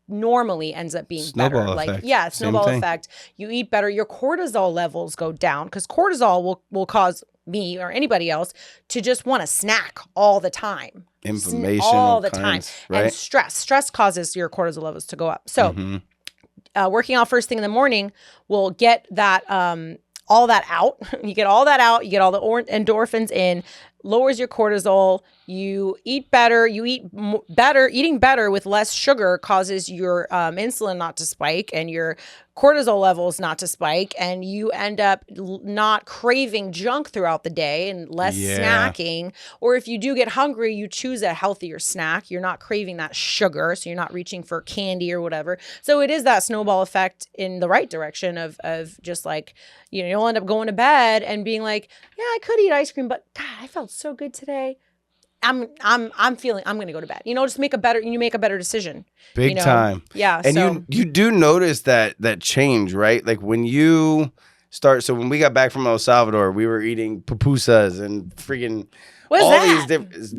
normally ends up being Snowball better. effect. Like, yeah, Same snowball thing. effect. You eat better. Your cortisol levels go down because cortisol will cause me or anybody else to just want to snack all the time. Inflammation all of the time. kinds, right? And stress causes your cortisol levels to go up. So working out first thing in the morning will get that all that out. You get all that out. You get all the endorphins in. Lowers your cortisol. You eat better. You eat better. Eating better with less sugar causes your insulin not to spike and your cortisol levels not to spike, and you end up not craving junk throughout the day and less snacking. Or if you do get hungry, you choose a healthier snack. You're not craving that sugar, so you're not reaching for candy or whatever. So it is that snowball effect in the right direction of just like, you'll end up going to bed and being like, yeah, I could eat ice cream, but God, I felt so good today. I'm feeling I'm gonna go to bed. Just make a better decision. Big time. Yeah. And so you do notice that change, right? Like when you start, so when we got back from El Salvador, we were eating pupusas and freaking what is all that? these different,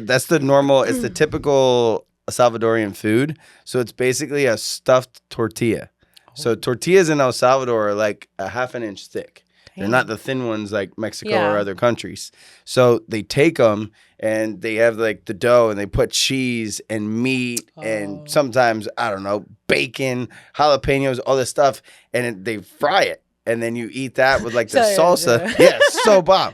that's the normal, it's the typical Salvadorian food. So it's basically a stuffed tortilla. So tortillas in El Salvador are like a half an inch thick. They're not the thin ones like Mexico or other countries. So they take them and they have like the dough and they put cheese and meat and sometimes, I don't know, bacon, jalapenos, all this stuff. And they fry it. And then you eat that with like the salsa. Yeah, so bomb.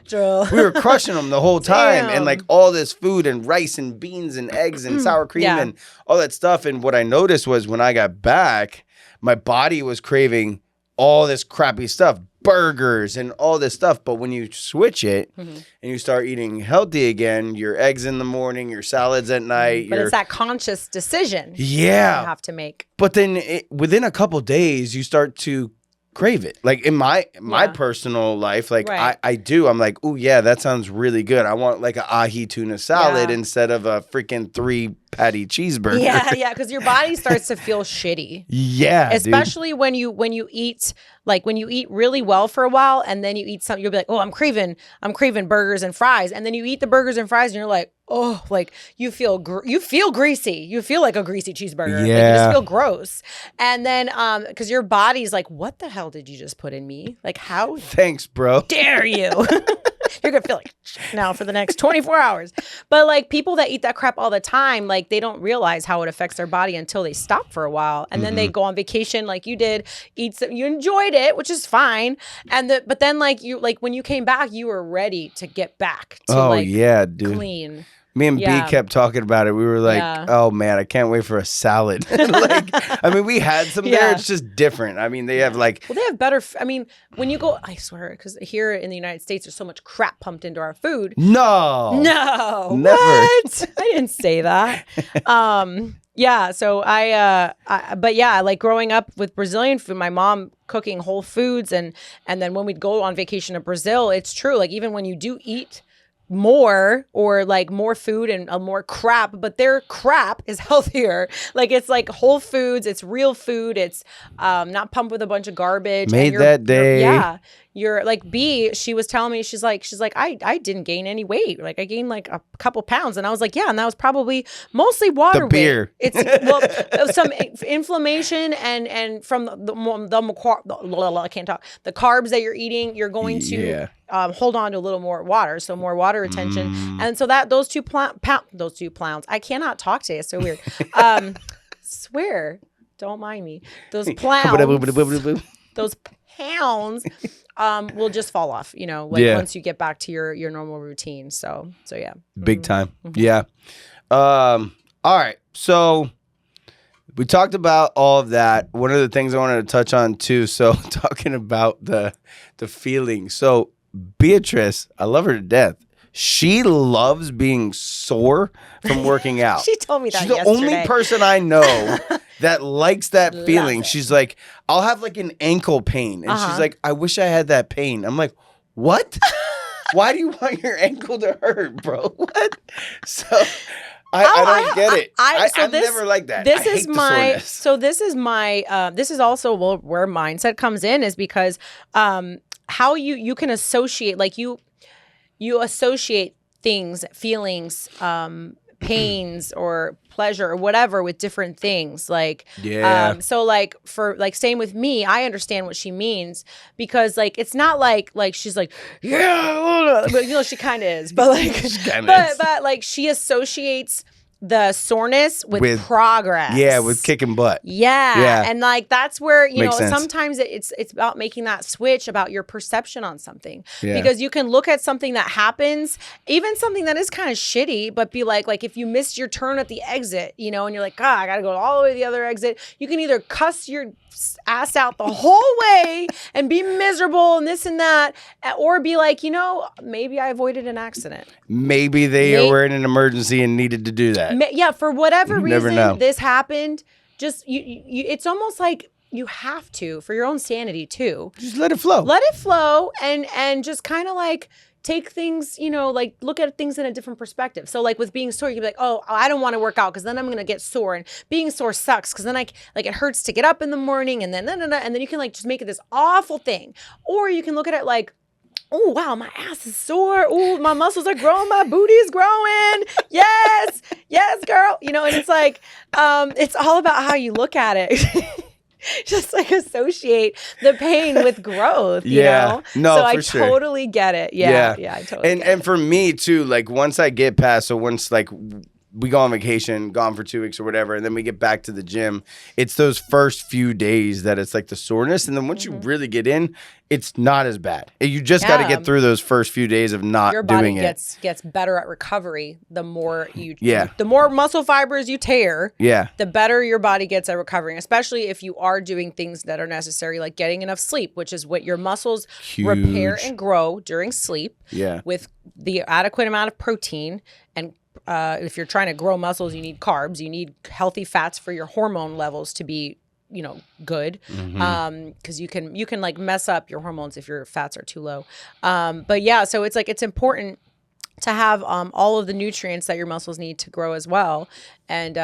We were crushing them the whole time. Damn. And like all this food and rice and beans and eggs and sour cream and all that stuff. And what I noticed was when I got back, my body was craving all this crappy stuff. Burgers and all this stuff, but when you switch it and you start eating healthy again, your eggs in the morning, your salads at night, but it's that conscious decision you have to make. But then within a couple days, you start to crave it. Like in my personal life, like Right. I do. I'm like, oh yeah, that sounds really good. I want like an ahi tuna salad instead of a freaking 3-patty cheeseburger. Yeah, because your body starts to feel shitty. Yeah, especially when you eat, like when you eat really well for a while and then you eat something, you'll be like, oh, I'm craving burgers and fries, and then you eat the burgers and fries and you're like, oh, like you feel greasy. You feel like a greasy cheeseburger. Like, you just feel gross. And then because your body's like, what the hell did you just put in me? Like, how Thanks, bro. dare you? You're gonna feel like shit now for the next 24 hours. But like people that eat that crap all the time, like they don't realize how it affects their body until they stop for a while, and then they go on vacation like you did, you enjoyed it, which is fine, but then like when you came back, you were ready to get back to dude. clean. Me and B kept talking about it. We were like, oh man, I can't wait for a salad. We had some there. It's just different. I mean, they have like... Well, they have better... when you go... I swear, because here in the United States, there's so much crap pumped into our food. No. Never. What? I didn't say that. Yeah, so but yeah, like growing up with Brazilian food, my mom cooking whole foods, and then when we'd go on vacation to Brazil, it's true. Like even when you do eat more or like more food and more crap, but their crap is healthier. Like it's like whole foods, it's real food, it's not pumped with a bunch of garbage. Made that day. You're like B, she was telling me, she's like, I didn't gain any weight. Like I gained like a couple pounds. And I was like, yeah, and that was probably mostly water weight. Beer. It's some inflammation and from the I can't talk. The carbs that you're eating, you're going to hold on to a little more water, so more water retention. And so that those two pounds, I cannot talk today. It's so weird. Swear. don't mind me. Those pounds, those pounds will just fall off, you know, like once you get back to your normal routine. So yeah. Big time. Yeah. All right. So we talked about all of that. One of the things I wanted to touch on too. So talking about the feeling. So Beatrice, I love her to death. She loves being sore from working out. She told me that She's the yesterday. only person I know that likes that feeling. it. She's like, I'll have like an ankle pain. And she's like, I wish I had that pain. I'm like, what? Why do you want your ankle to hurt, bro? What? So I don't get it. I'm never like that. This is also where mindset comes in, is because how you can associate, like you associate things, feelings, pains or pleasure or whatever with different things. Like, so like for like same with me, I understand what she means, because like it's not like she's like, yeah, but you know, she kind of is, but like, but like she associates the soreness with progress. Yeah, with kicking butt. Yeah. And like that's where, you Makes know, sense. sometimes it's about making that switch about your perception on something. Yeah. Because you can look at something that happens, even something that is kind of shitty, but be like if you missed your turn at the exit, you know, and you're like, God, I gotta go all the way to the other exit. You can either cuss your ass out the whole way and be miserable and this and that, or be like, you know, maybe I avoided an accident. Maybe they were in an emergency and needed to do that. Yeah, for whatever reason this happened, just you it's almost like you have to, for your own sanity too. Just let it flow. Let it flow and just kind of like take things, you know, like look at things in a different perspective. So like with being sore, you can be like, oh, I don't want to work out because then I'm going to get sore, and being sore sucks because then like it hurts to get up in the morning, and then and then you can like just make it this awful thing. Or you can look at it like, oh, wow, my ass is sore. Oh, my muscles are growing. My booty is growing. Yes, girl. You know, and it's like, it's all about how you look at it. Just like associate the pain with growth, you know? No, so I for sure. totally get it. Yeah, I totally get it. And for me too, like once I get past, so once like we go on vacation, gone for 2 weeks or whatever, and then we get back to the gym, it's those first few days that it's like the soreness. And then once you really get in, it's not as bad. You just got to get through those first few days of not doing it. Your body gets better at recovery the more the more muscle fibers you tear, the better your body gets at recovering, especially if you are doing things that are necessary, like getting enough sleep, which is what your muscles repair and grow during sleep with the adequate amount of protein. And if you're trying to grow muscles, you need carbs, you need healthy fats for your hormone levels to be, you know, good. Because you can like mess up your hormones if your fats are too low. But yeah, so it's like, it's important to have all of the nutrients that your muscles need to grow as well. And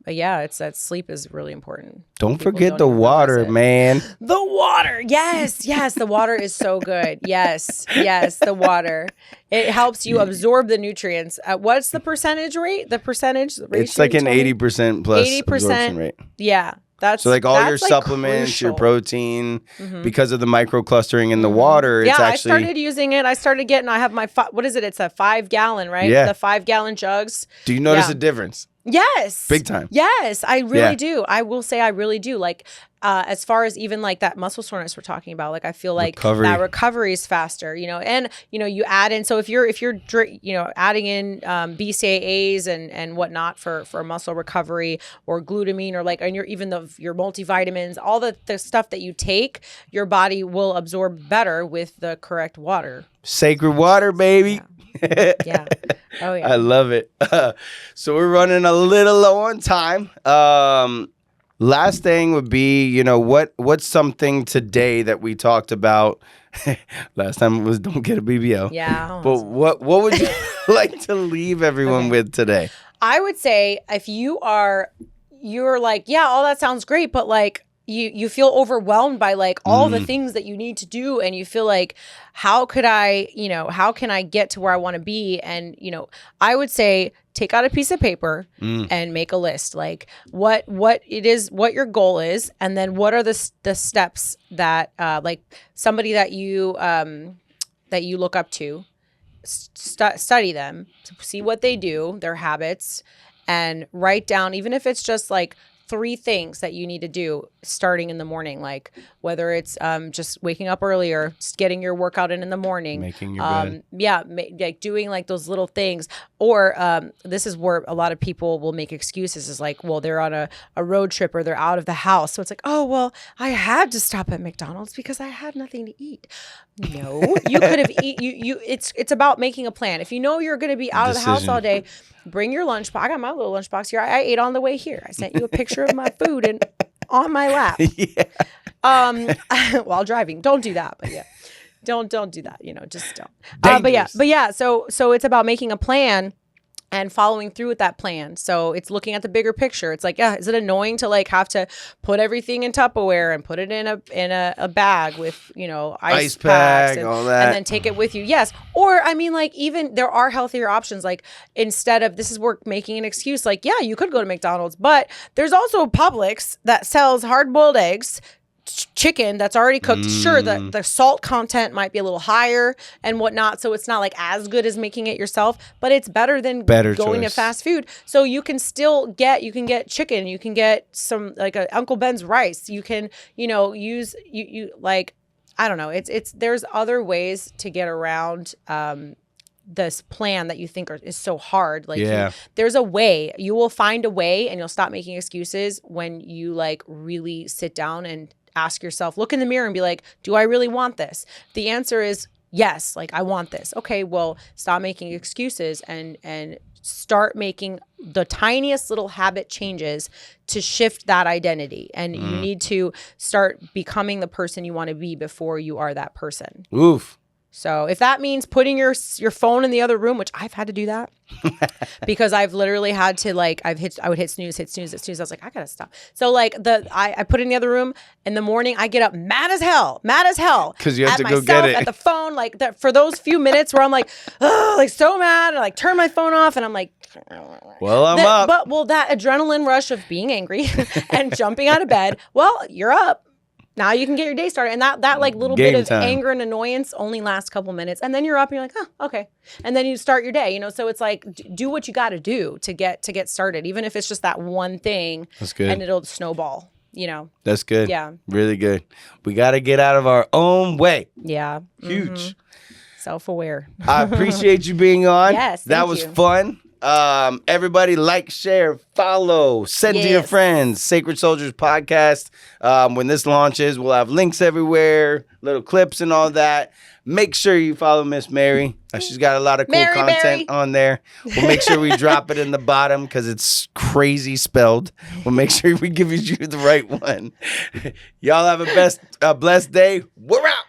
it's that sleep is really important. Don't forget the water, man. The water. Yes. The water is so good. Yes. The water. It helps you absorb the nutrients. What's the percentage rate? The percentage ratio? It's like an 80% plus 80% absorption rate. Yeah. So like all your supplements, crucial. your protein, because of the microclustering in the water, it's actually... I started using it. I have my, what is it? It's a 5 gallon, right? Yeah. The 5 gallon jugs. Do you notice a difference? Yes. Big time. Yes, I really do. I will say I really do. Like, as far as even like that muscle soreness we're talking about, like I feel like that recovery is faster, you know, and, you know, you add in, so if you're, you know, adding in BCAAs and whatnot for muscle recovery, or glutamine, or like, and your multivitamins, all the stuff that you take, your body will absorb better with the correct water. Sacred water, baby. Yeah. Oh yeah. I love it. So we're running a little low on time. Last thing would be, you know, what's something today that we talked about? Last time it was don't get a BBL. Yeah. But what would you like to leave everyone with today? I would say if you're like, yeah, all that sounds great, but like you feel overwhelmed by like all the things that you need to do, and you feel like, how can I get to where I want to be? And, you know, I would say take out a piece of paper and make a list, like what your goal is, and then what are the steps that like somebody that you look up to, study them, see what they do, their habits, and write down, even if it's just like 3 things that you need to do starting in the morning, like whether it's just waking up earlier, just getting your workout in the morning, making your bed. like doing like those little things, or this is where a lot of people will make excuses, is like, well, they're on a road trip or they're out of the house, so it's like, oh well, I had to stop at McDonald's because I had nothing to eat. No, you could have it's about making a plan. If you know you're going to be out of the house all day, bring your lunchbox. I got my little lunchbox here. I ate on the way here. I sent you a picture of my food and on my lap. While driving. Don't do that, but yeah. Don't do that, just don't. But yeah, so it's about making a plan and following through with that plan. So it's looking at the bigger picture. It's like, is it annoying to like have to put everything in Tupperware and put it in a bag with, ice packs and all that, and then take it with you? Yes. Or I mean, like, even there are healthier options. Like, instead of, this is work making an excuse, like, yeah, you could go to McDonald's, but there's also Publix that sells hard-boiled eggs, chicken that's already cooked. Sure, the salt content might be a little higher and whatnot, so it's not like as good as making it yourself, but it's better than going to fast food. So you can still get chicken, you can get some like a Uncle Ben's rice, you can use you like, I don't know, it's there's other ways to get around this plan that you think is so hard. Like, there's a way. You will find a way, and you'll stop making excuses when you like really sit down and ask yourself, look in the mirror and be like, do I really want this? The answer is yes. Like, I want this. Okay, well, stop making excuses and start making the tiniest little habit changes to shift that identity. And you need to start becoming the person you want to be before you are that person. Oof. So if that means putting your phone in the other room, which I've had to do that because I've literally had to, like, I would hit snooze. I was like, I gotta stop. So like I put it in the other room in the morning. I get up mad as hell. Because you have to go get it. At the phone, like that, for those few minutes where I'm like, oh, like so mad, and like turn my phone off, and I'm like, well, I'm up. But that adrenaline rush of being angry and jumping out of bed, well, you're up. Now you can get your day started. And that like little bit of anger and annoyance only lasts a couple minutes. And then you're up and you're like, oh, okay. And then you start your day, So it's like, do what you got to do to get started, even if it's just that one thing. That's good. And it'll snowball, That's good. Yeah. Really good. We got to get out of our own way. Yeah. Huge. Mm-hmm. Self-aware. I appreciate you being on. Yes. That was fun. Everybody like, share, follow, send to your friends. Sacred Soldiers Podcast. When this launches, we'll have links everywhere, little clips and all that. Make sure you follow Miss Mary. She's got a lot of cool content on there. We'll make sure we drop it in the bottom because it's crazy spelled. We'll make sure we give you the right one. Y'all have a blessed day. We're out.